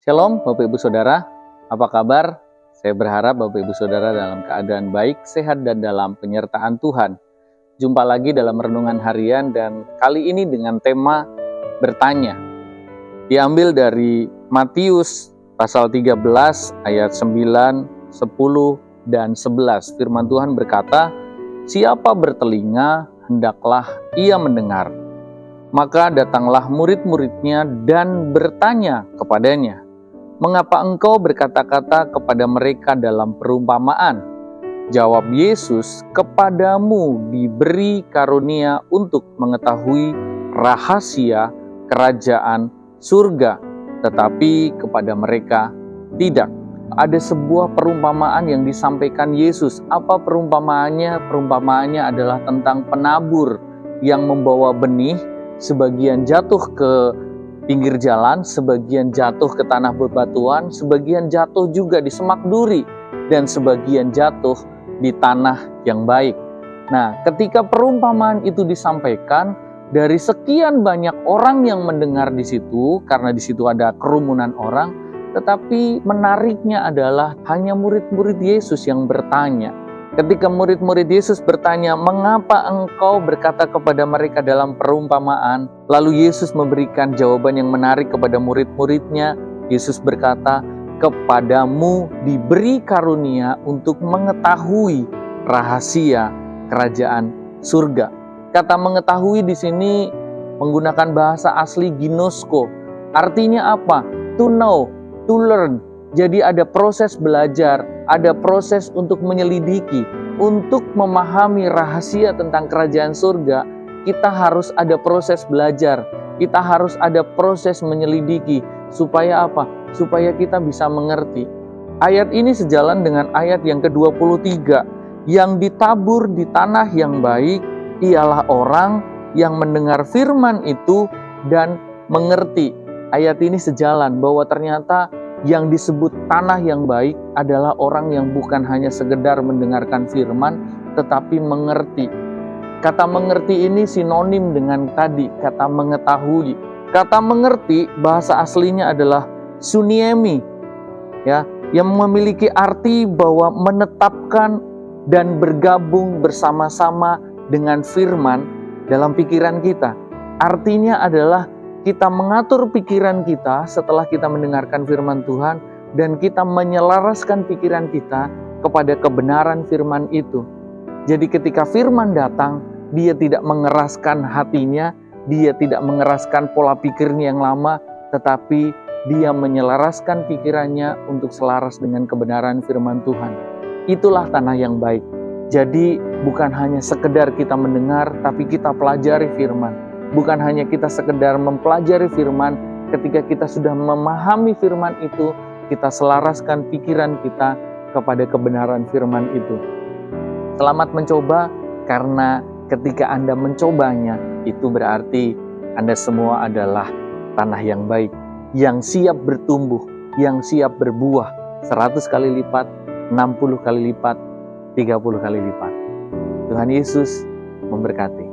Shalom Bapak Ibu Saudara, apa kabar? Saya berharap Bapak Ibu Saudara dalam keadaan baik, sehat, dan dalam penyertaan Tuhan. Jumpa lagi dalam renungan harian dan kali ini dengan tema bertanya. Diambil dari Matius pasal 13 ayat 9, 10, dan 11. Firman Tuhan berkata, "Siapa bertelinga, hendaklah ia mendengar." Maka datanglah murid-muridnya dan bertanya kepadanya, "Mengapa engkau berkata-kata kepada mereka dalam perumpamaan?" Jawab Yesus, "Kepadamu diberi karunia untuk mengetahui rahasia kerajaan surga, tetapi kepada mereka tidak." Ada sebuah perumpamaan yang disampaikan Yesus. Apa perumpamaannya? Perumpamaannya adalah tentang penabur yang membawa benih, sebagian jatuh ke pinggir jalan, sebagian jatuh ke tanah bebatuan, sebagian jatuh juga di semak duri, dan sebagian jatuh di tanah yang baik. Nah, ketika perumpamaan itu disampaikan, dari sekian banyak orang yang mendengar di situ, karena di situ ada kerumunan orang, tetapi menariknya adalah hanya murid-murid Yesus yang bertanya. Ketika murid-murid Yesus bertanya, "Mengapa engkau berkata kepada mereka dalam perumpamaan?" Lalu Yesus memberikan jawaban yang menarik kepada murid-muridnya. Yesus berkata, "Kepadamu diberi karunia untuk mengetahui rahasia kerajaan surga." Kata mengetahui di sini menggunakan bahasa asli ginosko. Artinya apa? To know, to learn. Jadi ada proses belajar, ada proses untuk menyelidiki, untuk memahami rahasia tentang kerajaan surga. Kita harus ada proses belajar, kita harus ada proses menyelidiki. Supaya apa? Supaya kita bisa mengerti. Ayat ini sejalan dengan ayat yang ke-23. Yang ditabur di tanah yang baik ialah orang yang mendengar firman itu dan mengerti. Ayat ini sejalan bahwa ternyata yang disebut tanah yang baik adalah orang yang bukan hanya sekedar mendengarkan firman, tetapi mengerti. Kata mengerti ini sinonim dengan tadi, kata mengetahui. Kata mengerti bahasa aslinya adalah suniemi, ya, yang memiliki arti bahwa menetapkan dan bergabung bersama-sama dengan firman dalam pikiran kita. Artinya adalah kita mengatur pikiran kita setelah kita mendengarkan firman Tuhan, dan kita menyelaraskan pikiran kita kepada kebenaran firman itu. Jadi ketika firman datang, dia tidak mengeraskan hatinya, dia tidak mengeraskan pola pikirnya yang lama, tetapi dia menyelaraskan pikirannya untuk selaras dengan kebenaran firman Tuhan. Itulah tanah yang baik. Jadi bukan hanya sekedar kita mendengar, tapi kita pelajari firman. Bukan hanya kita sekedar mempelajari firman, ketika kita sudah memahami firman itu, kita selaraskan pikiran kita kepada kebenaran firman itu. Selamat mencoba, karena ketika Anda mencobanya, itu berarti Anda semua adalah tanah yang baik, yang siap bertumbuh, yang siap berbuah 100 kali lipat, 60 kali lipat, 30 kali lipat. Tuhan Yesus memberkati.